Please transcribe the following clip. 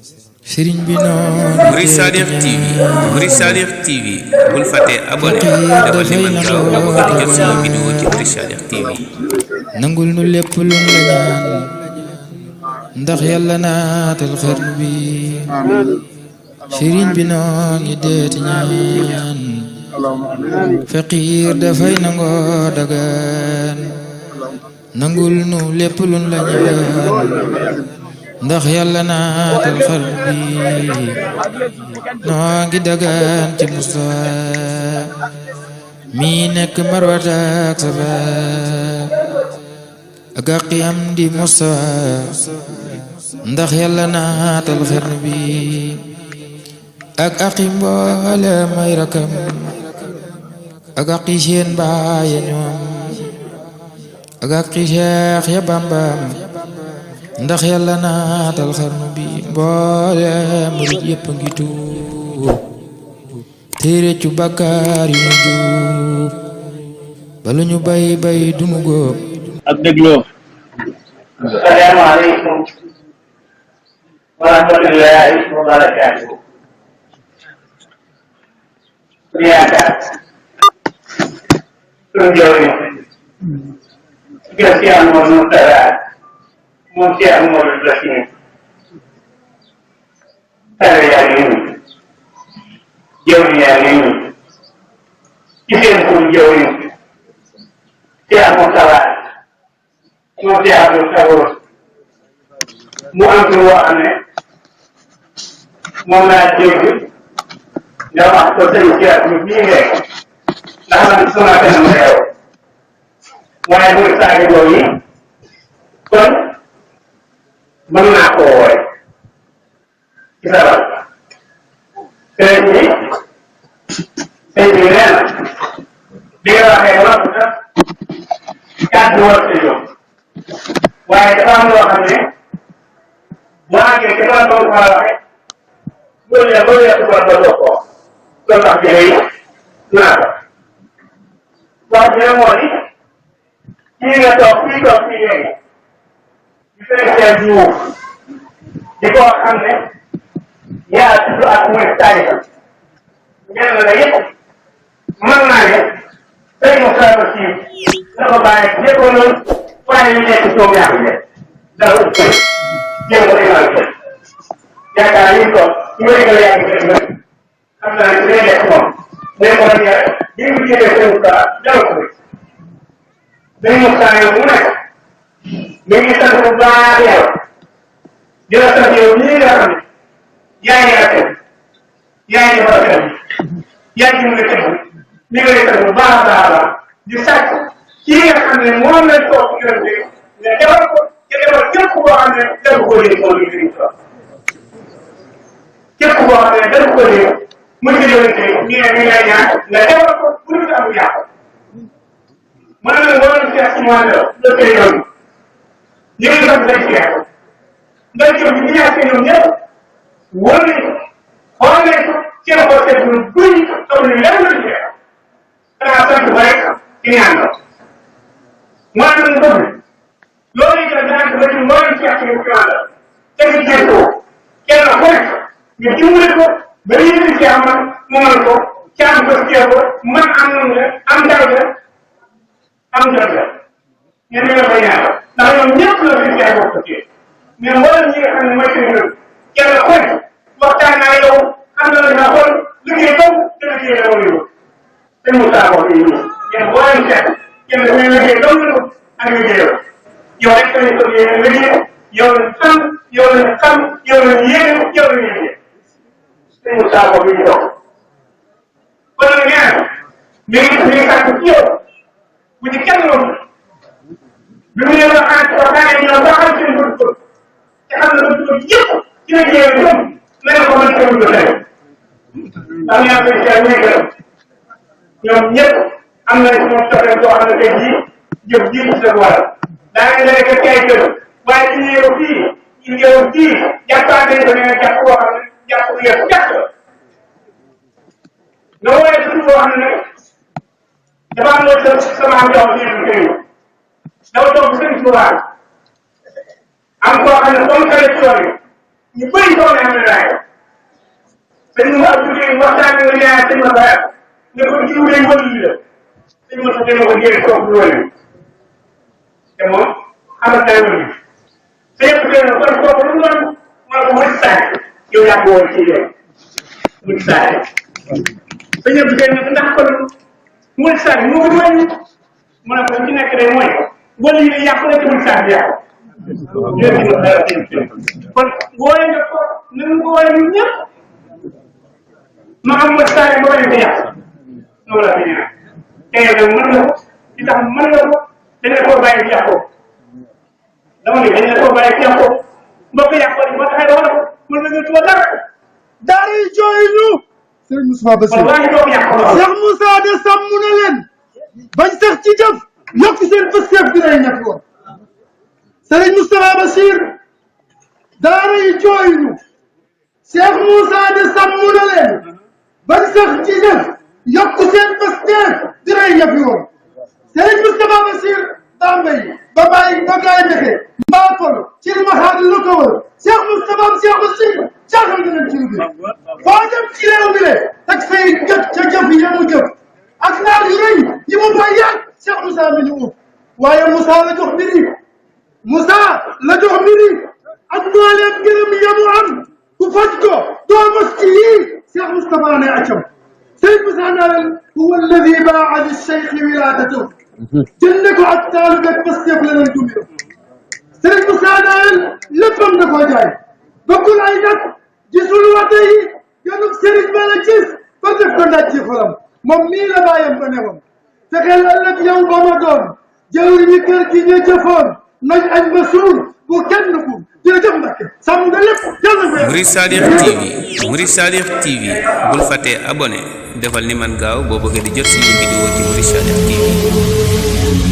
sëriñ bi noonu Murid Sadiq TV Murid Sadiq TV bul fàtte abonné defal ni man gaaw nga di jot sama vidéo ci Murid Sadiq TV. nangul nu lépp luñ la ñaan ndax yàlla naatal xarnu bi sëriñ bi noo ngi deeti ñaan faqiir dafay nangoo dagaan nangul nu lépp luñ la ñaan ndax yàlla naatal xarnu bi noo ngi dagaan ci Mustafa mi nekk Marwata ak Safa ak aqi am di Mustafa ndax yàlla naatal xarnu bi ak aqi mboole may rakam ak aqi seen baaya ñoom ak aqi Cheikh ya Bambam ndax yàlla naatal xarnu bi mboole murid yëpp ngi tuub téere cu bakkaar yu nu juub balu ñu bay bay dunu góob ak dégloo. Asalaamaaleykum wa rahmatullaahi wa barakaatuh. yaakaar suñu jawriñ si amoon nu dara moom si amoon la si tare yaa ngi nii jawriñ yaa ngi nii ci seen pour jawriñ si amoon salaat moom si amoon sagoor mu am ci woo xam ne moom laa dégg nga wax ko sëñ si at mi bii ngay ndax man sama kanam réew waaye muy saagi boobu yi kon mën naa koo wooy ci sabab sëñ bi nee na bi nga waxee ba noppi sax kàddu war sa jóg waaye dafa am loo xam ne bu àggee ci bala doon faa waxe loolu la ba weesu war ba doog koo loolu wax jëlee yi naa ko wax jëlee moo di kii nga toog fii léegi di fay seen jiwu di ko xam ne yaa tudd ak muy taarika ñenn la yëpp mën naa ne tey mu saaba si na ko bàyyi nekkoon noonu waaye ñu nekk soom yaa ngi dara ut ko jéem ko évalué yaakaar yi ko ñu bëri nga yaa ngi def nag xam naa ne su dee nekk moom day ko rek yàlla bi mu jëlee seen saa jàll ko dañ mu saa yow mu nekk mi ngi sant bu baax yàlla di la sant yow ñii nga xam ne yaa ngi rafet yaa ngi rafet yaa ngi mën a tëdd li nga lay sant bu baax a baax a baax di sàcc kii nga xam ne moom lañ toog ci kër gi nga defal ko nga defal képp koo xam ne def ko léegi moom li ñu ko képp koo xam ne def ko léegi mu ngi jëlante ñu ne ñu lay ñaan nga defal ko bu ñu am yàqu mën na war a seet ci moom la koy yoon ñu ngi sant day seet ndax ñoom ñu ñaar seen ñoom ñëpp wóor nañ ko xool nañ ko seen xol seet ñu bëri amul lenn lu ci seet danaa sant ba rek ci ñaan la moo am nañ bëgg loolu itam danaa ko bëri moo leen seet ci ñu la te ñu jël ko kenn ku nekk ñu dimbali ko ba yéen ci am mu mën ko caam ko ceeb ko man am nañu la am dara la am dara la ñenn ñoo koy ñaanal ndax ñoom ñëpp la fi jaay bokk ci mais mboolem ñi nga xam ne mooy seen réew kenn ku nekk waxtaan naa yow am na la nga xool liggéey kaw te liggéey la woon yow te mu saa wax yi nii yéen mboolem seet kenn ku ne liggéey kaw la ak liggéey la yow rek tamit ko yéen liggéey yow la xam yow la xam yow la yéene yow la yéene te mu saa wax yi ñu dox kon nag ñaan mi ngi sàkk ci yow bu ci kenn loolu bi mu ñëw waxtaanee ñoom ba xam seen bëgg te xam na bëgg yëpp ci la jéem a na nga ko mën a tënk ba tey ndax ñaar koy seet muy gërëm ñoom ñëpp am nañ ci moom soxla boo xam ne tey jii jëf ji ci sa wàll daa ngi leen di kay kër waaye ci ñëw fii ci ñëw fii jàppaate ko ne jàpp boo xam ne jàpp bu yëpp jàpp nga wooye suñu boo xam ne dafa am loo sama am jox ñu kër dafa toog sëñ Tuubaa am koo xam ne comme kale tool yi ñu bëri doon am na laaj sëñ bi wax dëgg waxtaan bi nga ñaar sëñ ma baax ne ko jiw day wël li la sëñ ma sax dama ko jëlee toog du wële te moom xamal naa wël li te yëpp tey nag kon kooku lu mu doon maa ko wëcc saa yow yaa ko woon ci yow wëcc saa sëñ bi tey nag ndax kon wëcc saa bi moo ko wëññi mu ne ko ci nekk day mooy wël yi ne yàqu na te wëcc saa bi yàqu kon wooye nga ko na nga ko wooye ñun ñëpp ma am ma saa yi ba bañ ko yàq loolu la fi ñaan tey nag mën nga ko li tax mën nga ko dañ la koo bàyyi ci yàqoo dama ne dañ la koo bàyyi ci yàqoo mbokk yàqoo ni boo taxee doo ko mën na nga tuba dara daara yi jooy ñu Serigne Moustapha Bassirou waa ngi doog yàqoo Cheikh Moussa de sàmm na leen bañ sax ci jëf yokk seen pësteef bi lay ñett woon Serigne Moustapha Bassirou daara yi jooy ñu Cheikh Moussa de sàmm na leen bañ sax ci jëf yokk seen pësteef bi lay ñett woon Serigne Moustapha Bassirou Bambey ba bàyyi ba gaay dexe Mbakol ci li ma xaar lu ko wër Cheikh Moustapha Cheikh Bassirou jaaxal na leen ci lu bi foo dem ci réew mi le ak say jëf ca jëf yi mu jëf ak naar yu rëy yi mu fay yàgg Cheikh Moussa mi ñu ut waaye Moussa la jox mbir yi Moussa la jox mbir yi ak mbooleem gërëm yi mu am ku faj ko doo mos ci yii Cheikh Moustapha ne acam Serigne Moussa naan huwa alladi baa li cheikh wilaadatu jënd ko ak taalu beeg Pastef la leen dund Serigne Moussa naan léppam da koo jaay bokkul ay nag gisul wate yi yoonub Serigne ba la gis ba def ko ndaaj ci xolam moom mii la bàyyam ba newoon fexeel ëllëg yow ba ma doon jëwri ñi kër gi ñu jëfoon nañ añ ba suur bu kenn ku jërëjëf Mbacke sàmm nga lépp yàlla na Murid Sadikh TV Murid Sadikh TV bul fàtte abonné defal ni man gaaw boo bëgg di jot suñu vidéo ci Murid Sadikh TV